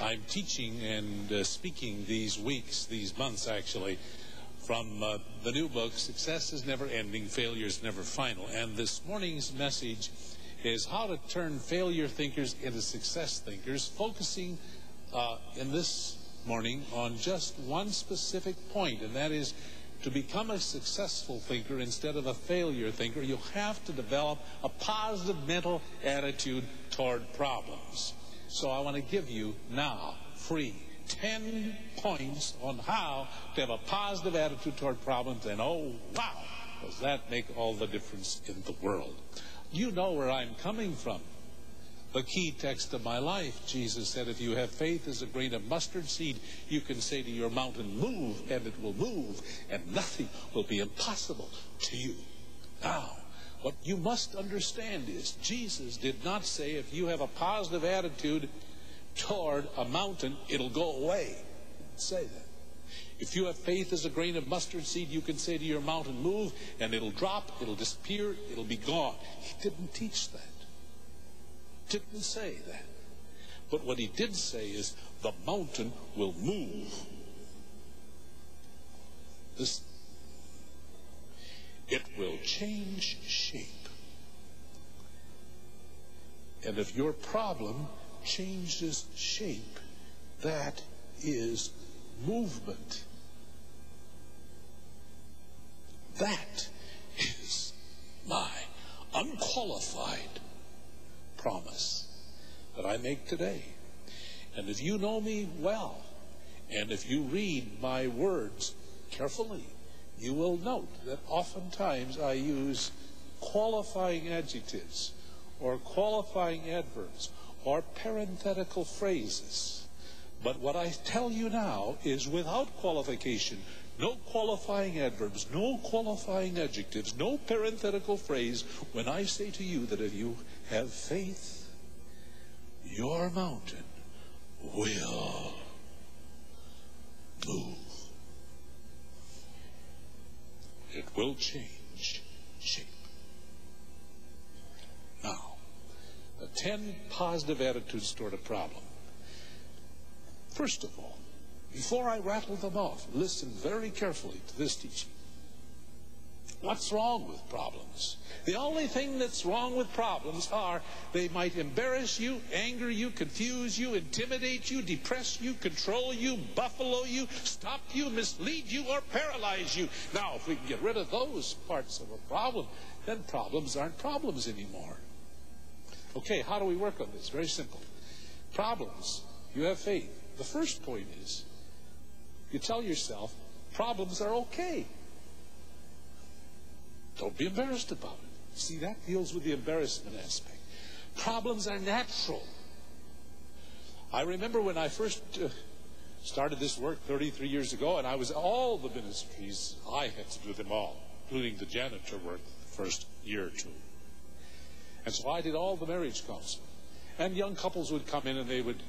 I'm teaching and speaking these weeks, these months actually, from the new book, Success is Never Ending, Failure is Never Final. And this morning's message is how to turn failure thinkers into success thinkers, focusing in this morning on just one specific point, and that is to become a successful thinker instead of a failure thinker. You have to develop a positive mental attitude toward problems. So I want to give you now, free, 10 points on how to have a positive attitude toward problems, and oh, wow, does that make all the difference in the world. You know where I'm coming from. The key text of my life, Jesus said, if you have faith as a grain of mustard seed, you can say to your mountain, move, and it will move, and nothing will be impossible to you. Now, what you must understand is Jesus did not say if you have a positive attitude toward a mountain, it'll go away. He didn't say that. If you have faith as a grain of mustard seed, you can say to your mountain, move, and it'll drop, it'll disappear, it'll be gone. He didn't teach that. Didn't say that. But what he did say is the mountain will move. It will change shape. And if your problem changes shape, that is movement. That is my unqualified promise that I make today. And if you know me well, and if you read my words carefully, you will note that oftentimes I use qualifying adjectives or qualifying adverbs or parenthetical phrases. But what I tell you now is without qualification. No qualifying adverbs, no qualifying adjectives, no parenthetical phrase when I say to you that if you have faith, your mountain will move. It will change shape. Now, the 10 positive attitudes toward a problem. First of all, before I rattle them off, listen very carefully to this teaching. What's wrong with problems? The only thing that's wrong with problems are they might embarrass you, anger you, confuse you, intimidate you, depress you, control you, buffalo you, stop you, mislead you, or paralyze you. Now, if we can get rid of those parts of a problem, then problems aren't problems anymore. Okay, how do we work on this? Very simple. Problems, you have faith. The first point is, you tell yourself, problems are okay. Don't be embarrassed about it. See, that deals with the embarrassment aspect. Problems are natural. I remember when I first started this work 33 years ago, and I was all the ministries, I had to do them all, including the janitor work the first year or two. And so I did all the marriage counseling. And young couples would come in and they would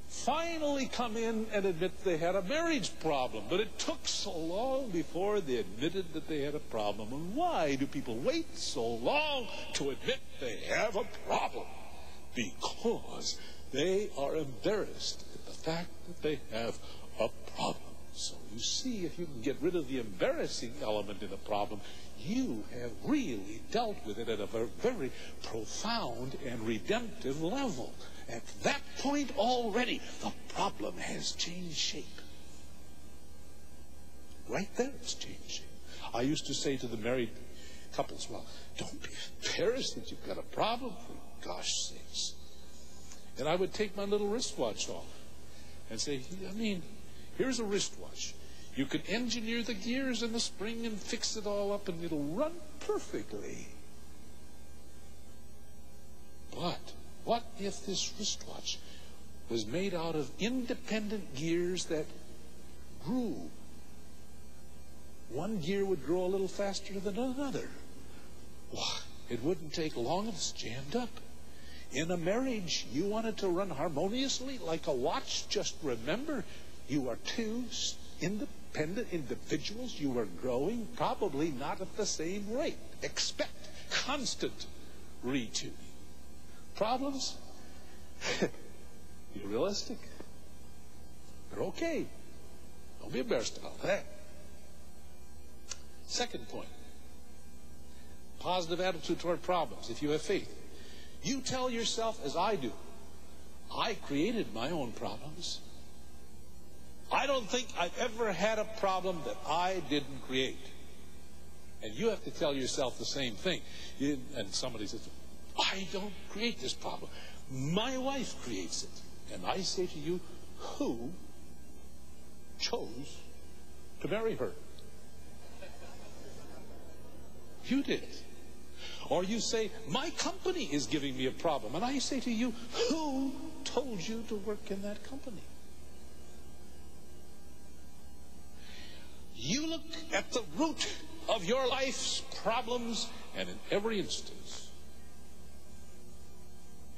finally come in and admit they had a marriage problem. But it took so long before they admitted that they had a problem. And why do people wait so long to admit they have a problem? Because they are embarrassed at the fact that they have a problem. So you see, if you can get rid of the embarrassing element in a problem, you have really dealt with it at a very profound and redemptive level. At that point already, the problem has changed shape. Right there, it's changed shape. I used to say to the married couples, well, don't be embarrassed that you've got a problem, for gosh sakes. And I would take my little wristwatch off and say, I mean, here's a wristwatch. You can engineer the gears and the spring and fix it all up and it'll run perfectly. But what if this wristwatch was made out of independent gears that grew? One gear would grow a little faster than another. Why, it wouldn't take long, it's jammed up. In a marriage, you want it to run harmoniously like a watch. Just remember, you are two independent individuals. You are growing, probably not at the same rate. Expect constant retuning. Problems? Be realistic. They're okay. Don't be embarrassed about that. Second point, positive attitude toward problems. If you have faith, you tell yourself, as I do, I created my own problems. I don't think I've ever had a problem that I didn't create. And you have to tell yourself the same thing. And somebody says, I don't create this problem. My wife creates it. And I say to you, who chose to marry her? You did. Or you say, my company is giving me a problem. And I say to you, who told you to work in that company? You look at the root of your life's problems, and in every instance,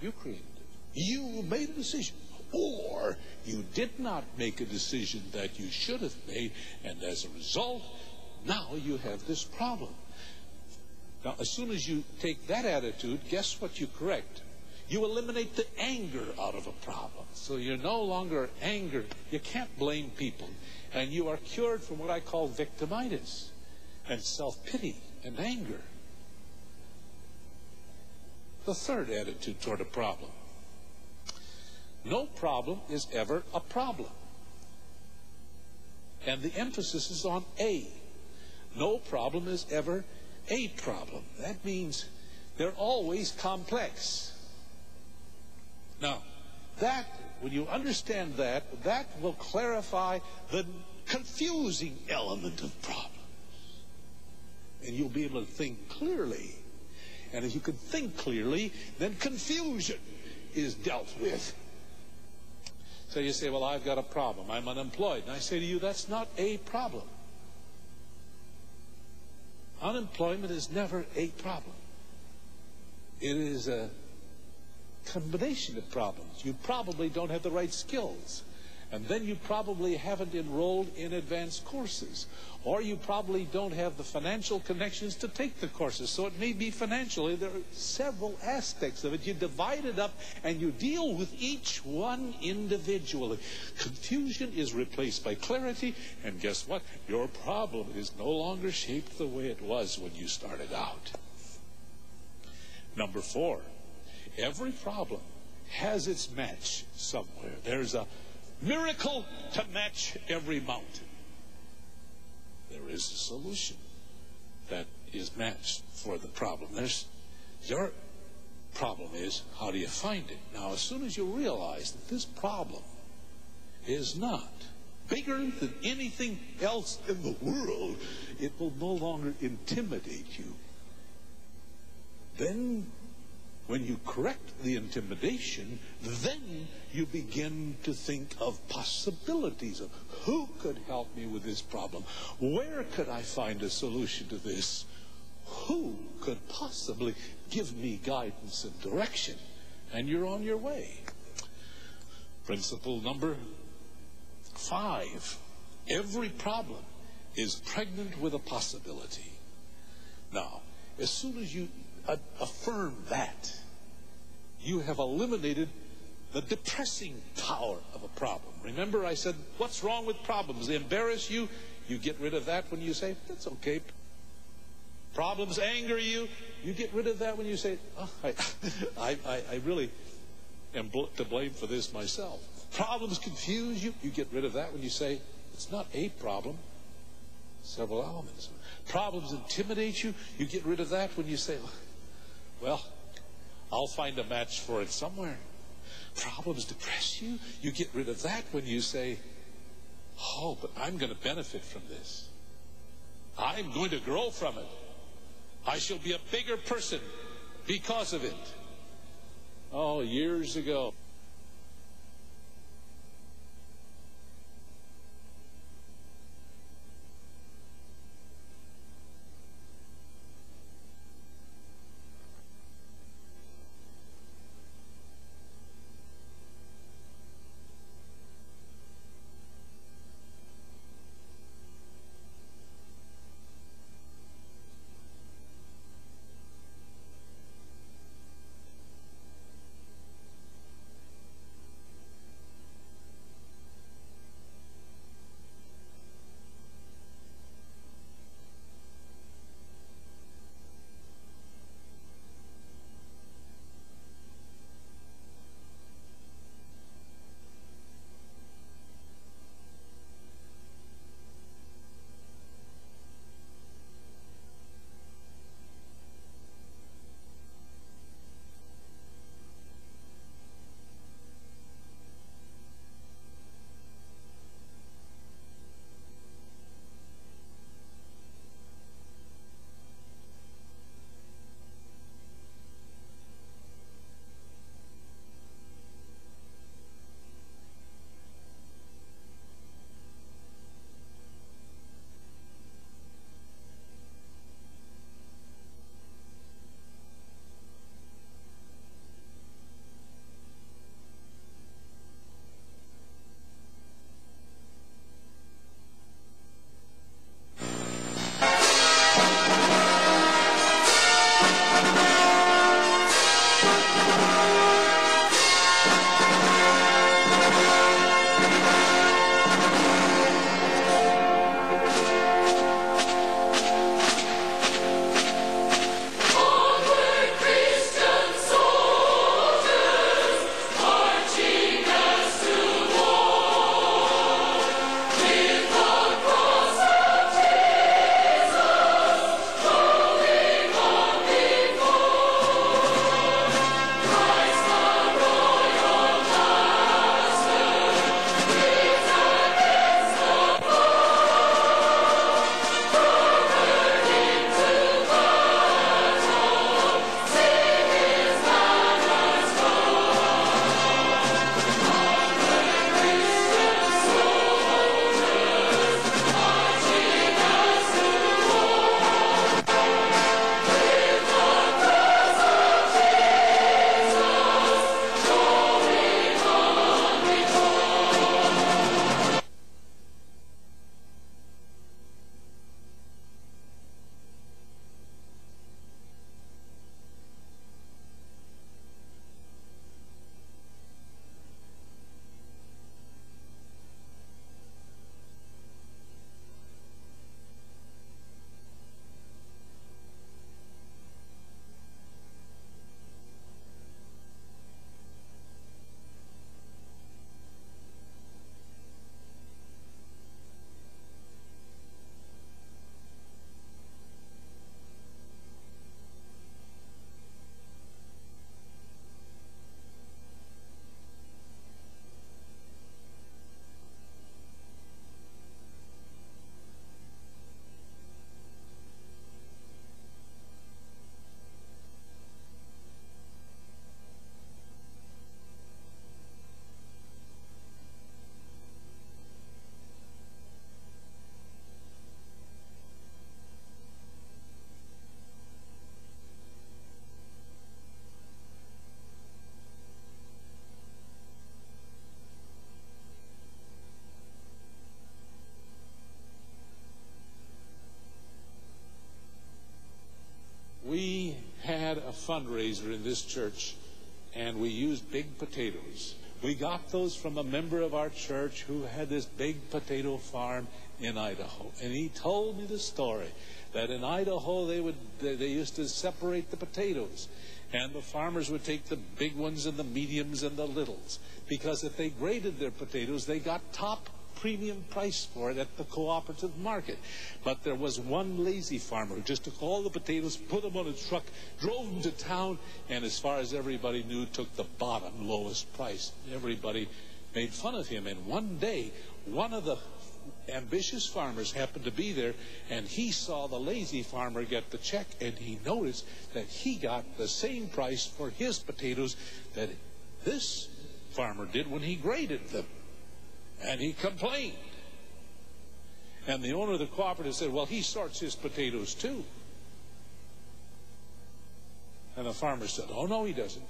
you created it. You made a decision. Or you did not make a decision that you should have made, and as a result, now you have this problem. Now, as soon as you take that attitude, guess what you correct? You eliminate the anger out of a problem. So you're no longer angry. You can't blame people. And you are cured from what I call victimitis and self-pity and anger. The third attitude toward a problem. No problem is ever a problem. And the emphasis is on a. No problem is ever a problem. That means they're always complex. Now, that, when you understand that, that will clarify the confusing element of problems. And you'll be able to think clearly. And if you can think clearly, then confusion is dealt with. So you say, well, I've got a problem. I'm unemployed. And I say to you, that's not a problem. Unemployment is never a problem. It is a combination of problems. You probably don't have the right skills. And then you probably haven't enrolled in advanced courses. Or you probably don't have the financial connections to take the courses. So it may be financially. There are several aspects of it. You divide it up and you deal with each one individually. Confusion is replaced by clarity. And guess what? Your problem is no longer shaped the way it was when you started out. Number 4, every problem has its match somewhere. There's a miracle to match every mountain. There is a solution that is matched for the problem. Your problem is, how do you find it? Now, as soon as you realize that this problem is not bigger than anything else in the world, it will no longer intimidate you. Then, when you correct the intimidation, then you begin to think of possibilities of who could help me with this problem? Where could I find a solution to this? Who could possibly give me guidance and direction? And you're on your way. Principle number 5. Every problem is pregnant with a possibility. Now, as soon as you affirm that, you have eliminated the depressing power of a problem. Remember, I said, what's wrong with problems? They embarrass you. You get rid of that when you say, that's okay. Problems anger you. You get rid of that when you say, oh, I really am to blame for this myself. Problems confuse you. You get rid of that when you say, it's not a problem. Several elements. Problems intimidate you. You get rid of that when you say, well, I'll find a match for it somewhere. Problems depress you. You get rid of that when you say, oh, but I'm going to benefit from this. I'm going to grow from it. I shall be a bigger person because of it. Oh, years ago, fundraiser in this church, and we used big potatoes. We got those from a member of our church who had this big potato farm in Idaho. And he told me the story that in Idaho they used to separate the potatoes. And the farmers would take the big ones and the mediums and the littles. Because if they graded their potatoes, they got top premium price for it at the cooperative market. But there was one lazy farmer who just took all the potatoes, put them on a truck, drove them to town, and as far as everybody knew, took the bottom lowest price. Everybody made fun of him. And one day, one of the ambitious farmers happened to be there, and he saw the lazy farmer get the check, and he noticed that he got the same price for his potatoes that this farmer did when he graded them. And he complained. And the owner of the cooperative said, well, he sorts his potatoes too. And the farmer said, oh, no, he doesn't.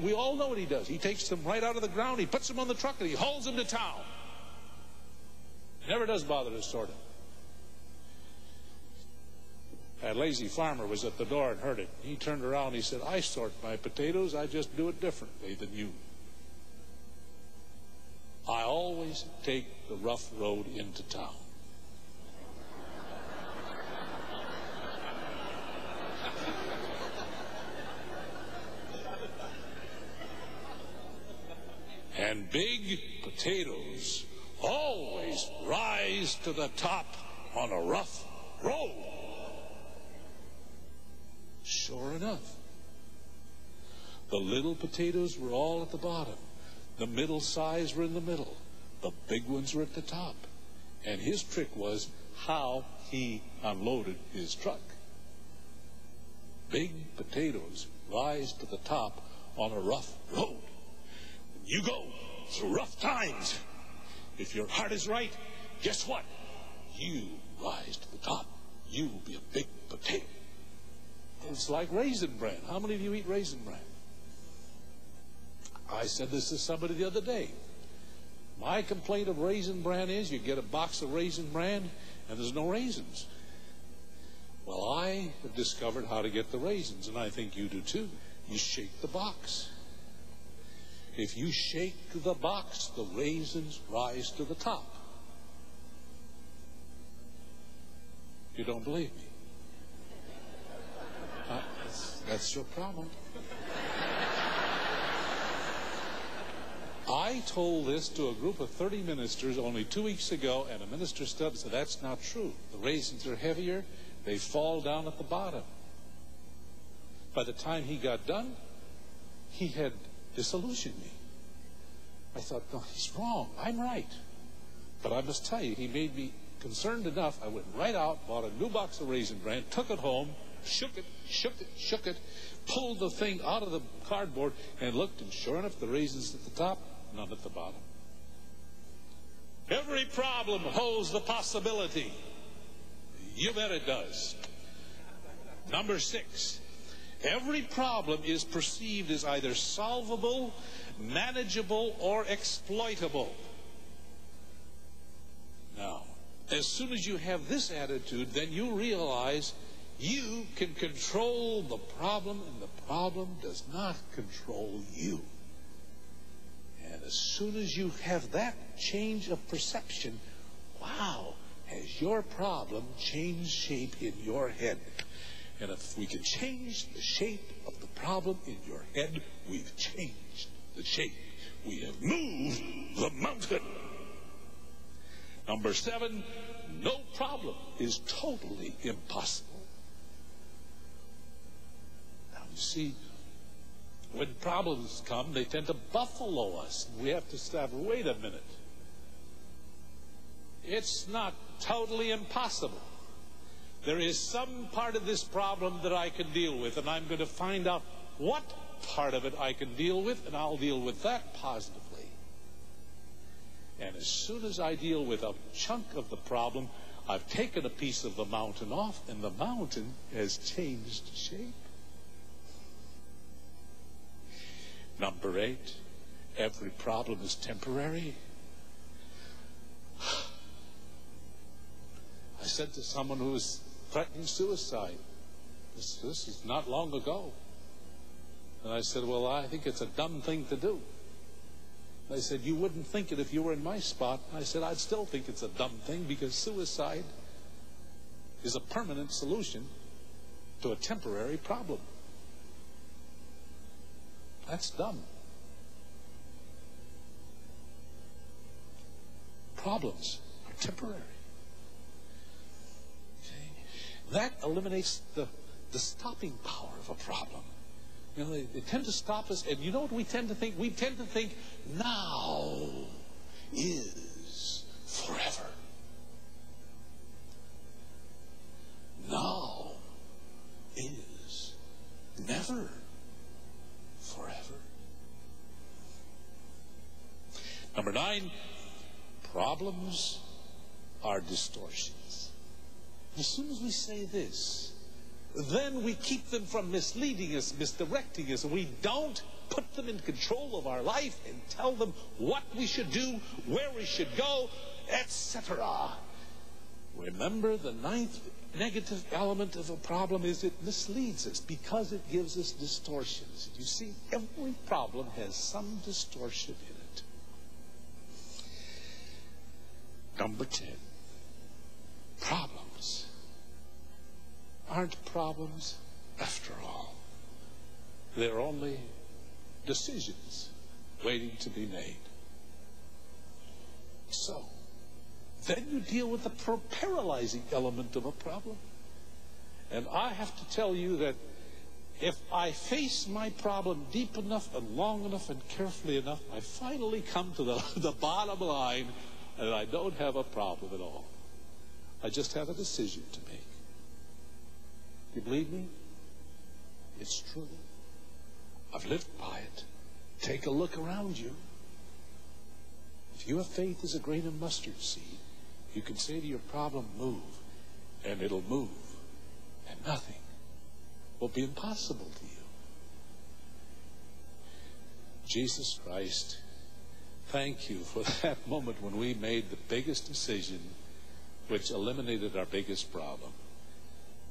We all know what he does. He takes them right out of the ground, he puts them on the truck, and he hauls them to town. Never does bother to sort them. That lazy farmer was at the door and heard it. He turned around and he said, I sort my potatoes, I just do it differently than you. I always take the rough road into town. And big potatoes always rise to the top on a rough road. Sure enough, the little potatoes were all at the bottom. The middle size were in the middle. The big ones were at the top. And his trick was how he unloaded his truck. Big potatoes rise to the top on a rough road. When you go through rough times, if your heart is right, guess what? You rise to the top. You will be a big potato. It's like Raisin Bran. How many of you eat Raisin Bran? I said this to somebody the other day. My complaint of Raisin Bran is you get a box of Raisin Bran and there's no raisins. Well, I have discovered how to get the raisins, and I think you do too. You shake the box. If you shake the box, the raisins rise to the top. You don't believe me? That's your problem. I told this to a group of 30 ministers only 2 weeks ago, and a minister stood up and said, that's not true. The raisins are heavier. They fall down at the bottom. By the time he got done, he had disillusioned me. I thought, no, he's wrong. I'm right. But I must tell you, he made me concerned enough. I went right out, bought a new box of Raisin Bran, took it home, shook it, pulled the thing out of the cardboard, and looked, and sure enough, the raisins at the top, none at the bottom. Every problem holds the possibility. You bet it does. Number 6, every problem is perceived as either solvable, manageable, or exploitable. Now, as soon as you have this attitude, then you realize you can control the problem, and the problem does not control you. And as soon as you have that change of perception, wow, has your problem changed shape in your head. And if we can change the shape of the problem in your head, we've changed the shape. We have moved the mountain. Number 7, no problem is totally impossible. Now, you see, when problems come, they tend to buffalo us. We have to stop. Wait a minute. It's not totally impossible. There is some part of this problem that I can deal with, and I'm going to find out what part of it I can deal with, and I'll deal with that positively. And as soon as I deal with a chunk of the problem, I've taken a piece of the mountain off, and the mountain has changed shape. Number 8, every problem is temporary. I said to someone who was threatening suicide, this is not long ago, And I said, well, I think it's a dumb thing to do. They said, you wouldn't think it if you were in my spot. I said, I'd still think it's a dumb thing, because suicide is a permanent solution to a temporary problem. That's dumb. Problems are temporary. Okay? That eliminates the stopping power of a problem. You know, they tend to stop us, and you know what we tend to think? We tend to think, now is forever. Now is never forever. Number 9, problems are distortions. As soon as we say this, then we keep them from misleading us, misdirecting us, and we don't put them in control of our life and tell them what we should do, where we should go, etc. Remember, the 9th negative element of a problem is it misleads us because it gives us distortions. You see, every problem has some distortion in it. Number 10, problems aren't problems after all. They're only decisions waiting to be made. So, then you deal with the paralyzing element of a problem. And I have to tell you that if I face my problem deep enough and long enough and carefully enough, I finally come to the bottom line, and I don't have a problem at all. I just have a decision to make. Do you believe me? It's true. I've lived by it. Take a look around you. If you have faith as a grain of mustard seed, you can say to your problem, move, and it'll move, and nothing will be impossible to you. Jesus Christ, thank you for that moment when we made the biggest decision which eliminated our biggest problem.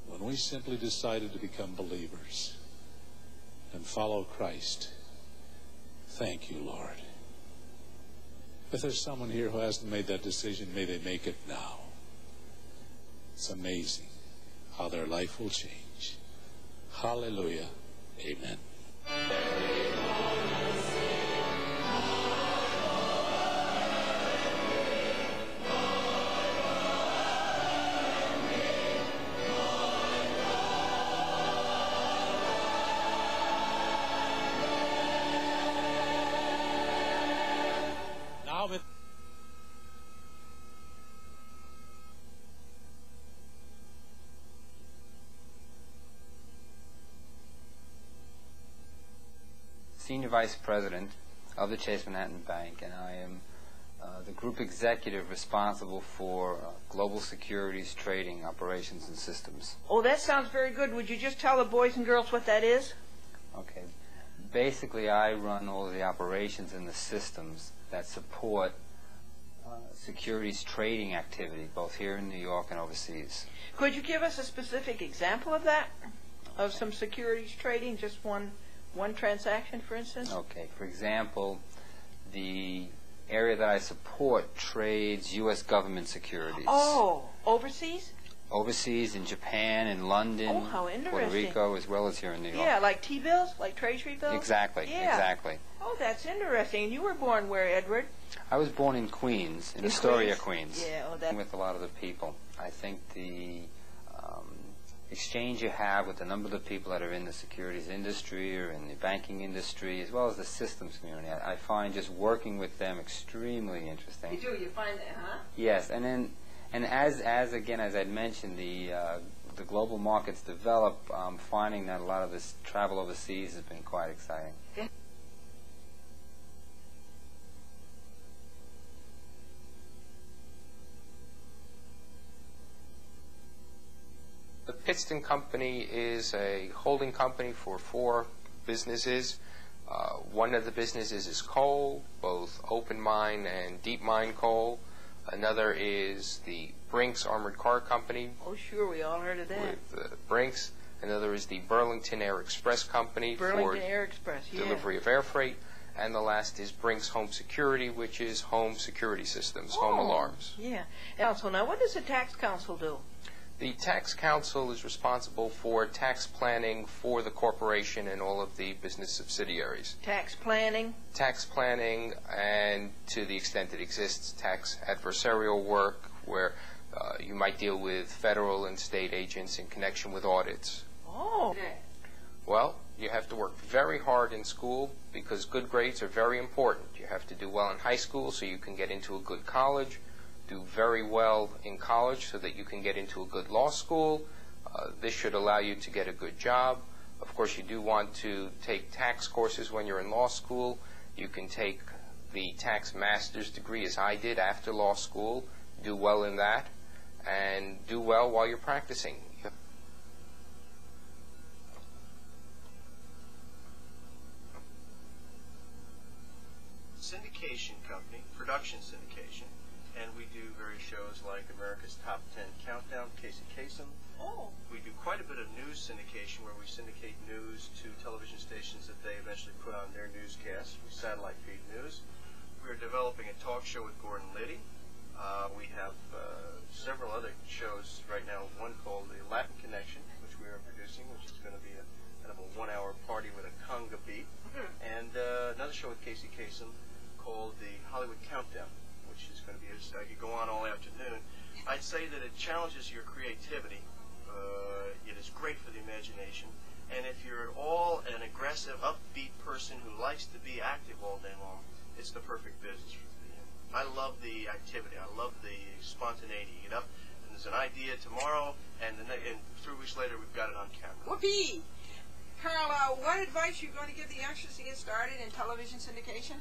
When we simply decided to become believers and follow Christ. Thank you, Lord. If there's someone here who hasn't made that decision, may they make it now. It's amazing how their life will change. Hallelujah. Amen. Senior Vice President of the Chase Manhattan Bank, and I am the Group Executive responsible for global securities trading operations and systems. Oh, that sounds very good. Would you just tell the boys and girls what that is? Okay. Basically, I run all of the operations and the systems that support securities trading activity, both here in New York and overseas. Could you give us a specific example of that? Of some securities trading, just one transaction, for instance? Okay. For example, the area that I support trades U.S. government securities. Oh, overseas? Overseas, in Japan, in London, oh, how interesting. Puerto Rico, as well as here in New York. Yeah, like T-bills, like Treasury bills? Exactly, yeah. Exactly. Oh, that's interesting. And you were born where, Edward? I was born in Queens, in Astoria, Queens. Yeah, oh, that... With a lot of the people. I think the exchange you have with a number of the people that are in the securities industry or in the banking industry, as well as the systems community, I find just working with them extremely interesting. You do? You find that, huh? Yes, and then, and as I'd mentioned, the global markets develop, finding that a lot of this travel overseas has been quite exciting. Yeah. The Pittston Company is a holding company for 4 businesses. One of the businesses is coal, both open mine and deep mine coal. Another is the Brinks Armored Car Company. Oh, sure, we all heard of that. With Brinks. Another is the Burlington Air Express Company Burlington Air Express, for delivery of air freight. And the last is Brinks Home Security, which is home security systems, home alarms. Yeah. Also, now what does the tax council do? The tax council is responsible for tax planning for the corporation and all of the business subsidiaries. Tax planning? Tax planning, and to the extent it exists, tax adversarial work, where you might deal with federal and state agents in connection with audits. Oh. Well, you have to work very hard in school because good grades are very important. You have to do well in high school so you can get into a good college, do very well in college so that you can get into a good law school. This should allow you to get a good job. Of course, you do want to take tax courses when you're in law school. You can take the tax master's degree, as I did after law school, do well in that, and do well while you're practicing. Syndication company, production syndication, and we do various shows like America's Top 10 Countdown, Casey Kasem. Oh. We do quite a bit of news syndication where we syndicate news to television stations that they eventually put on their newscasts. We satellite feed news. We're developing a talk show with Gordon Liddy. We have several other shows right now, one called The Latin Connection, which we are producing, which is going to be a kind of a one-hour party with a conga beat. And another show with Casey Kasem called The Hollywood Countdown, which is going to be, I could go on all afternoon. I'd say that it challenges your creativity. It is great for the imagination. And if you're at all an aggressive, upbeat person who likes to be active all day long, it's the perfect business for you. I love the activity. I love the spontaneity. You get up, and there's an idea tomorrow, and 3 weeks later, we've got it on camera. Whoopee! Carl, what advice are you going to give the youngsters to get started in television syndication?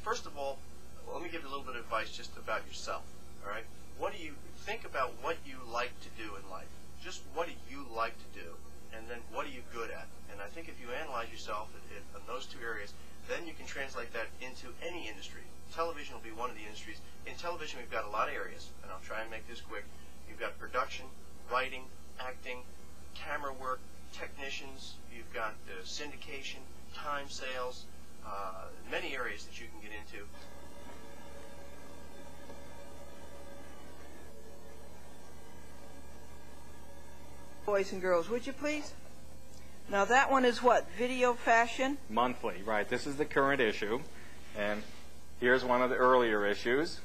First of all, let me give you a little bit of advice just about yourself. All right, think about what you like to do in life. Just what do you like to do, and then what are you good at? And I think if you analyze yourself in those two areas, then you can translate that into any industry. Television will be one of the industries. In television, we've got a lot of areas, and I'll try and make this quick. You've got production, writing, acting, camera work, technicians. You've got syndication, time sales, many areas that you can get into. Boys and girls, would you please? Now that one is what? Video Fashion? Monthly, right. This is the current issue. And here's one of the earlier issues.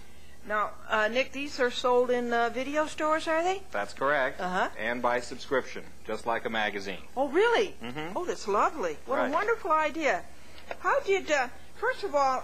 Now, Nick, these are sold in video stores, are they? That's correct. Uh-huh. And by subscription, just like a magazine. Oh, really? Mm-hmm. Oh, that's lovely. What Right. a wonderful idea. How did, first of all,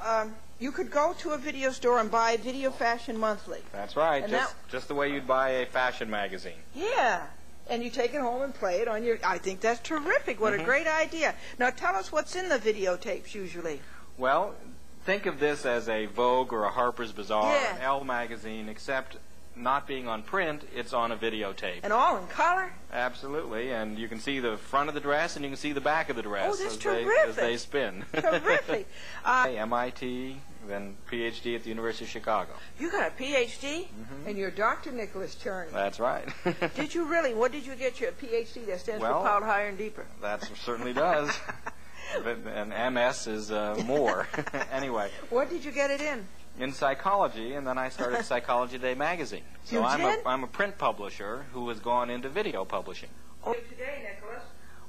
you could go to a video store and buy Video Fashion Monthly. That's right. And Just the way you'd buy a fashion magazine. Yeah. And you take it home and play it on your... I think that's terrific. What a great idea. Now, tell us what's in the videotapes usually. Well, think of this as a Vogue or a Harper's Bazaar, Yeah. an Elle magazine, except not being on print, it's on a videotape. And all in color? Absolutely, and you can see the front of the dress and you can see the back of the dress Oh, that's as terrific. they spin. Terrific. MIT, then PhD at the University of Chicago. You got a PhD? And you're Dr. Nicholas Cherney. That's right. Did you really? What did you get your PhD? That stands Well, for Piled Higher and Deeper. That certainly does. And MS is more. Anyway. What did you get it in? In psychology, and then I started Psychology Today magazine. So You I'm did? I'm a print publisher who has gone into video publishing. Oh, today, Nicholas.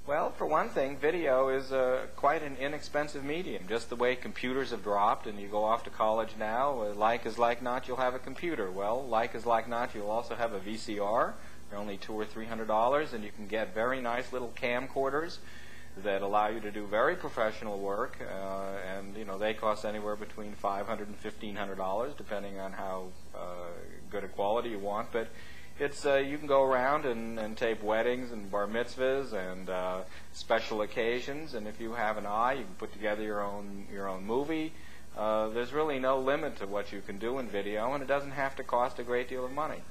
Well, for one thing, video is quite an inexpensive medium, just the way computers have dropped, and you go off to college now, like as like not, you'll have a computer. Well, like as like not, you'll also have a VCR. They're only $200 or $300, and you can get very nice little camcorders that allow you to do very professional work, and they cost anywhere between $500 and $1,500, depending on how good a quality you want. But it's you can go around and tape weddings and bar mitzvahs and special occasions, and if you have an eye, you can put together your own movie. There's really no limit to what you can do in video, and it doesn't have to cost a great deal of money.